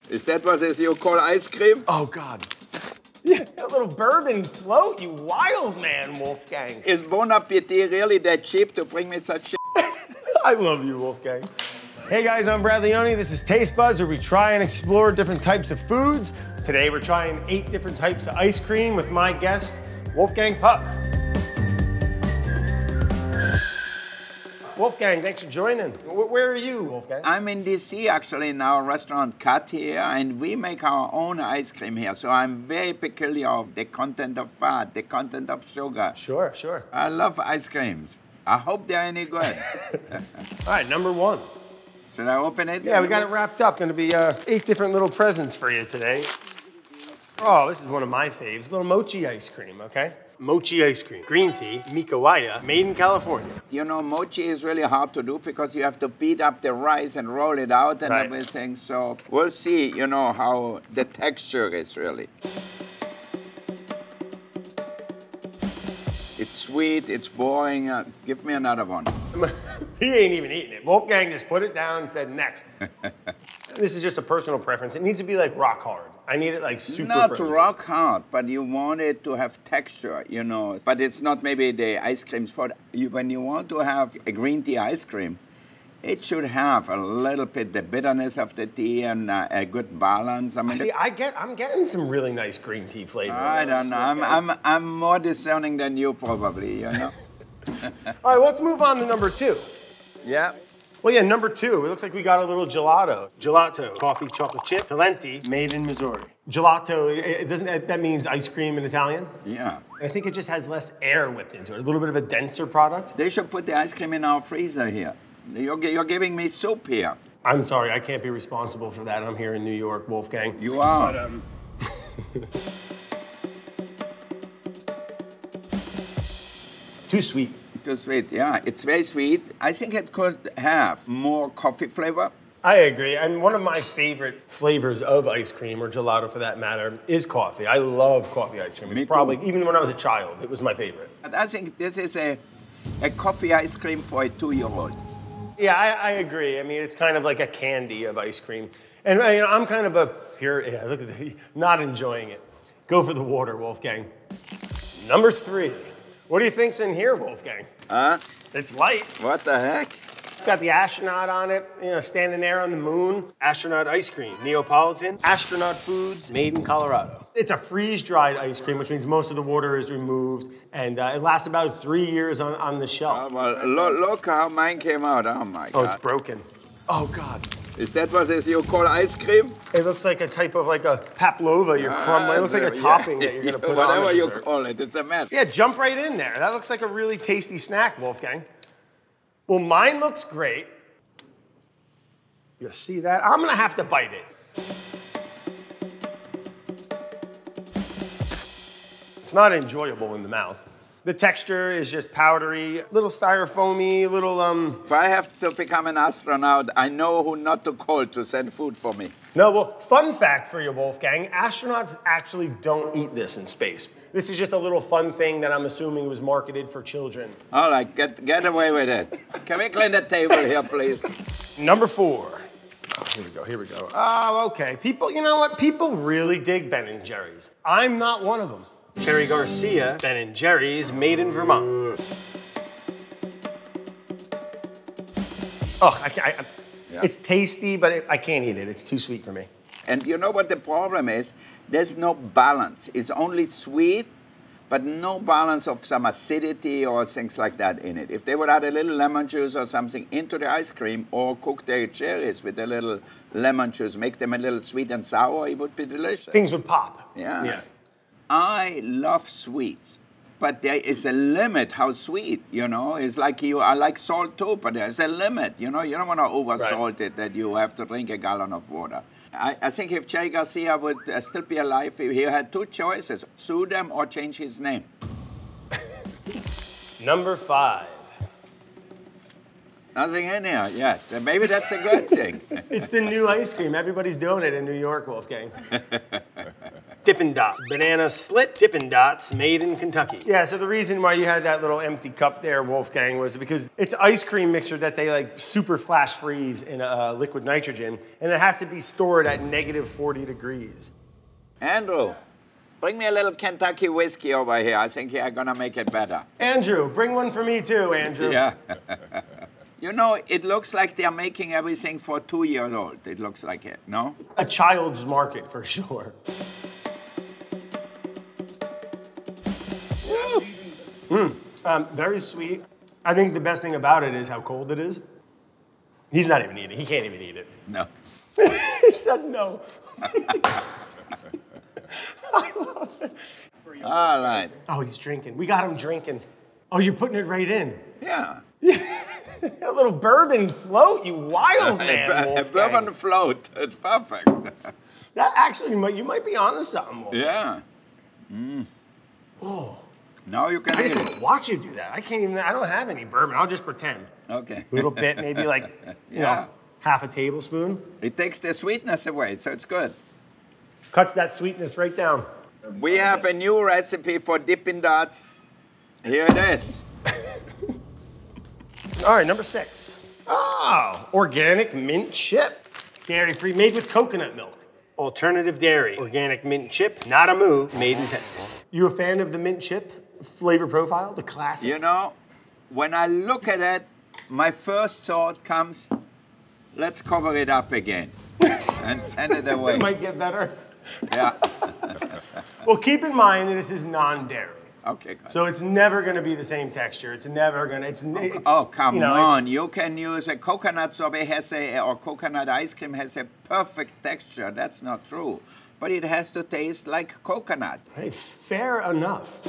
Is that what is you call ice cream? Oh, God. Yeah, a little bourbon float, you wild man, Wolfgang. Is Bon Appetit really that cheap to bring me such shit? I love you, Wolfgang. Hey guys, I'm Brad Leone. This is Taste Buds, where we try and explore different types of foods. Today we're trying 8 different types of ice cream with my guest, Wolfgang Puck. Wolfgang, thanks for joining. Where are you, Wolfgang? I'm in DC actually in our restaurant Cut here, and we make our own ice cream here. So I'm very peculiar of the content of fat, the content of sugar. Sure, sure. I love ice creams. I hope they're any good. All right, number 1. Should I open it? Yeah, we got it wrapped up. Going to be 8 different little presents for you today. Oh, this is one of my faves, little mochi ice cream, okay? Mochi ice cream, green tea, Mikawaya, made in California. You know, mochi is really hard to do because you have to beat up the rice and roll it out and everything. So we'll see, you know, how the texture is really. It's sweet, it's boring. Give me another one. He ain't even eating it. Wolfgang just put it down and said, next. This is just a personal preference. It needs to be like rock hard. I need it like super Not frozen. rock hard, but you want it to have texture, you know. But it's not maybe the ice creams for you. When you want to have a green tea ice cream, it should have a little bit the bitterness of the tea and a good balance. I mean, See, I'm getting some really nice green tea flavor. I don't know. I'm more discerning than you probably, you know. All right, let's move on to number 2. Yeah. Well, yeah, number 2. It looks like we got a little gelato. Gelato, coffee chocolate chip, Talenti, made in Missouri. Gelato, that means ice cream in Italian? Yeah. I think it just has less air whipped into it. A little bit of a denser product. They should put the ice cream in our freezer here. You're giving me soup here. I'm sorry, I can't be responsible for that. I'm here in New York, Wolfgang. You are. But, too sweet. Too sweet, yeah. It's very sweet. I think it could have more coffee flavor. I agree, and one of my favorite flavors of ice cream, or gelato for that matter, is coffee. I love coffee ice cream. It's probably, even when I was a child, it was my favorite. But I think this is a coffee ice cream for a 2-year-old. Yeah, I agree. I mean, it's kind of like a candy of ice cream. And you know, I'm kind of a pure, yeah, look at the, not enjoying it. Go for the water, Wolfgang. Number 3. What do you think's in here, Wolfgang? Huh? It's light. What the heck? It's got the astronaut on it, you know, standing there on the moon. Astronaut ice cream, Neapolitan, astronaut foods, made in Colorado. It's a freeze-dried ice cream, which means most of the water is removed, and it lasts about 3 years on the shelf. Oh, well, look how mine came out. Oh, my God. Oh, it's broken. Oh, God. Is that what is you call ice cream? It looks like a type of like a pavlova you're crumbling. It looks like a topping that you're going to put on whatever you dessert. call it, it's a mess. Yeah, jump right in there. That looks like a really tasty snack, Wolfgang. Well, mine looks great. You see that? I'm going to have to bite it. It's not enjoyable in the mouth. The texture is just powdery, little styrofoamy, little, If I have to become an astronaut, I know who not to call to send food for me. No, well, fun fact for you, Wolfgang, astronauts actually don't eat this in space. This is just a little fun thing that I'm assuming was marketed for children. All right, get away with it. Can we clean the table here, please? Number 4. Oh, here we go. Oh, okay. People, you know what? People really dig Ben & Jerry's. I'm not one of them. Cherry Garcia, Ben & Jerry's, made in Vermont. Oh, it's tasty, but I can't eat it. It's too sweet for me. And you know what the problem is? There's no balance. It's only sweet, but no balance of some acidity or things like that in it. If they would add a little lemon juice or something into the ice cream or cook their cherries with a little lemon juice, make them a little sweet and sour, it would be delicious. Things would pop. Yeah. I love sweets, but there is a limit how sweet, you know. It's like I like salt too, but there's a limit, you know. You don't want to over-salt it that you have to drink a gallon of water. I think if Cherry Garcia would still be alive, he had 2 choices, sue them or change his name. Number 5. Nothing in here yet. Maybe that's a good thing. It's the new ice cream. Everybody's doing it in New York, Wolfgang. Dippin' Dippin' Dots. Banana Split Dippin' Dots made in Kentucky. Yeah, so the reason why you had that little empty cup there, Wolfgang, was because it's ice cream mixture that they like super flash freeze in liquid nitrogen, and it has to be stored at negative 40 degrees. Andrew, bring me a little Kentucky whiskey over here. I think you're gonna make it better. Andrew, bring one for me too, Andrew. Yeah. You know, it looks like they're making everything for 2 years old. It looks like it, no? A child's market for sure. Very sweet. I think the best thing about it is how cold it is. He's not even eating it. He can't even eat it. No. He said no. I love it. All right. Oh, he's drinking. We got him drinking. Oh, you're putting it right in. Yeah. A little bourbon float, you wild man, A bourbon float. It's perfect. That actually, you might be onto something, Wolfgang. Yeah. Oh. Now you can I just eat want to watch you do that. I don't have any bourbon. I'll just pretend. Okay. A little bit, maybe like, you know, half a tablespoon. It takes the sweetness away, so it's good. Cuts that sweetness right down. We have a new recipe for Dippin' Dots. Here it is. All right, number 6. Oh, organic mint chip. Dairy-free, made with coconut milk. Alternative dairy, organic mint chip, not a moo, made in Texas. You a fan of the mint chip flavor profile, the classic? You know, when I look at it, my first thought comes, let's cover it up again and send it away. It might get better. Yeah. Well, keep in mind this is non-dairy. Okay, good. So it's never going to be the same texture. It's never going to. It's oh, come on. You can use a coconut sorbet or coconut ice cream has a perfect texture. That's not true. But it has to taste like coconut. Hey, fair enough.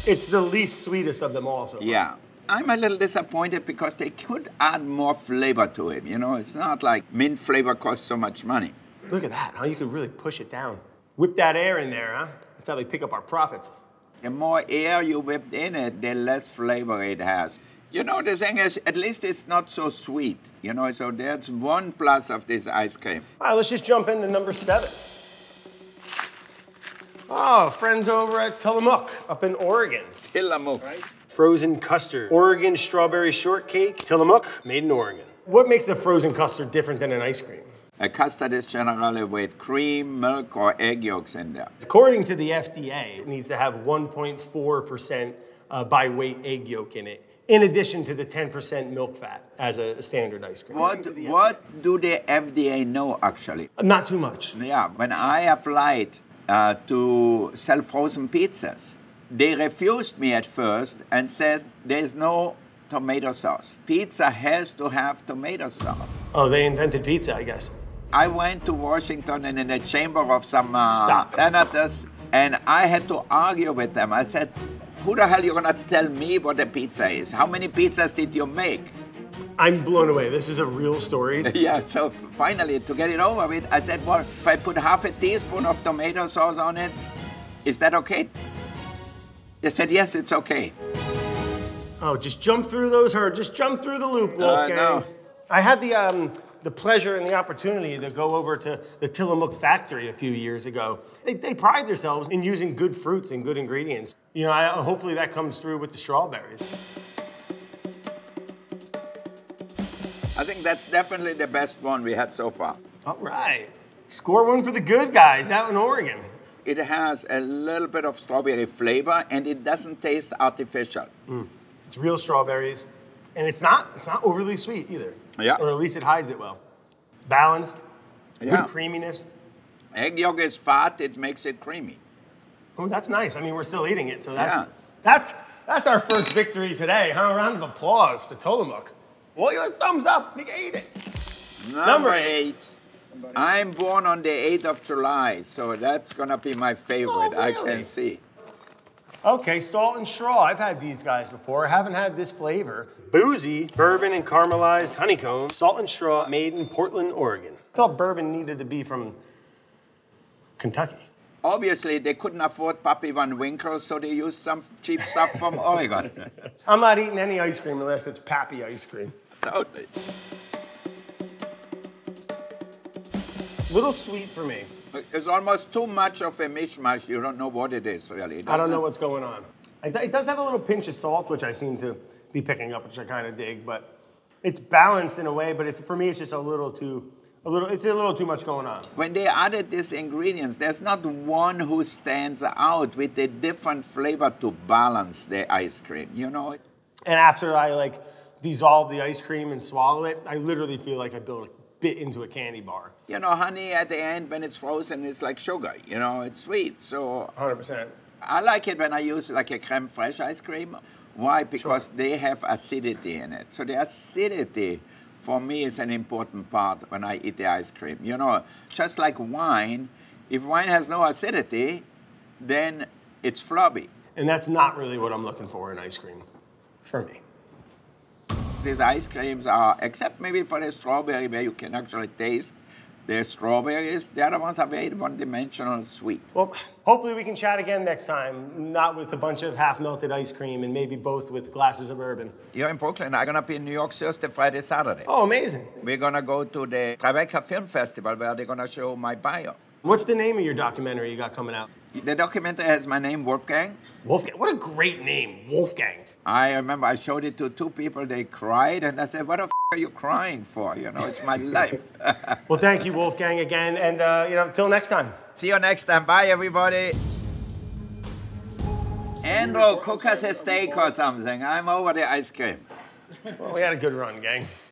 It's the least sweetest of them all so far. Yeah. I'm a little disappointed because they could add more flavor to it. You know, it's not like mint flavor costs so much money. Look at that, huh? You could really push it down. Whip that air in there, huh? That's how they pick up our profits. The more air you whip in it, the less flavor it has. You know, the thing is, at least it's not so sweet. You know, so that's one plus of this ice cream. All right, let's just jump into number 7. Oh, friends over at Tillamook up in Oregon. Tillamook. Right? Frozen custard. Oregon strawberry shortcake. Tillamook, made in Oregon. What makes a frozen custard different than an ice cream? A custard is generally with cream, milk, or egg yolks in there. According to the FDA, it needs to have 1.4% by weight egg yolk in it, in addition to the 10% milk fat as a standard ice cream. What do the FDA know, actually? Not too much. Yeah, when I applied to sell frozen pizzas, they refused me at first and said there's no tomato sauce. Pizza has to have tomato sauce. Oh, they invented pizza, I guess. I went to Washington and in the chamber of some senators, and I had to argue with them. I said, who the hell are you gonna tell me what a pizza is? How many pizzas did you make? I'm blown away. This is a real story. Yeah, so finally, to get it over with, I said, well, if I put half a teaspoon of tomato sauce on it, is that okay? They said, yes, it's okay. Oh, just jump through those hurdles. Just jump through the loop, Wolfgang. No. I had the pleasure and the opportunity to go over to the Tillamook factory a few years ago. They pride themselves in using good fruits and good ingredients. You know, hopefully that comes through with the strawberries. I think that's definitely the best one we had so far. All right. Score one for the good guys out in Oregon. It has a little bit of strawberry flavor, and it doesn't taste artificial. It's real strawberries, and it's not overly sweet either. Yeah. Or at least it hides it well. Balanced, Yeah. good creaminess. Egg yolk is fat, it makes it creamy. Oh, that's nice. I mean, we're still eating it, so that's our first victory today, huh? A round of applause to Tillamook. Well, your thumbs up, you ate it. Number 8. I'm born on the 8th of July, so that's gonna be my favorite, Oh, I really? can see. Okay, Salt and Straw. I've had these guys before. I haven't had this flavor. Boozy, bourbon and caramelized honeycomb, Salt and Straw, made in Portland, Oregon. I thought bourbon needed to be from Kentucky. Obviously, they couldn't afford Pappy Van Winkle, so they used some cheap stuff from Oregon. I'm not eating any ice cream unless it's Pappy ice cream. Totally. Little sweet for me. It's almost too much of a mishmash. You don't know what it is, really. I don't know what's going on. It does have a little pinch of salt, which I seem to be picking up, which I kind of dig, but it's balanced in a way, but for me, it's just it's a little too much going on. When they added these ingredients, there's not one who stands out with a different flavor to balance the ice cream, you know? And after I dissolve the ice cream and swallow it, I literally feel like I built a bit into a candy bar. You know, honey at the end, when it's frozen, it's like sugar, you know, it's sweet, so. 100%. I like it when I use like a creme fraiche ice cream. Why? Because they have acidity in it. So the acidity, for me, is an important part when I eat the ice cream. You know, just like wine, if wine has no acidity, then it's flubby. And that's not really what I'm looking for in ice cream, for me. These ice creams are, except maybe for the strawberry where you can actually taste the strawberries, the other ones are very one-dimensional sweet. Well, hopefully we can chat again next time, not with a bunch of half-melted ice cream and maybe both with glasses of bourbon. You're in Brooklyn. I'm going to be in New York Thursday, Friday, Saturday. Oh, amazing. We're going to go to the Tribeca Film Festival where they're going to show my bio. What's the name of your documentary you got coming out? The documentary has my name, Wolfgang. Wolfgang. What a great name, Wolfgang. I remember I showed it to two people. They cried, and I said, what the f are you crying for? You know, it's my life. Well, thank you, Wolfgang, again. And, till next time. See you next time. Bye, everybody. Andrew, cook us a steak or something. I'm over the ice cream. Well, we had a good run, gang.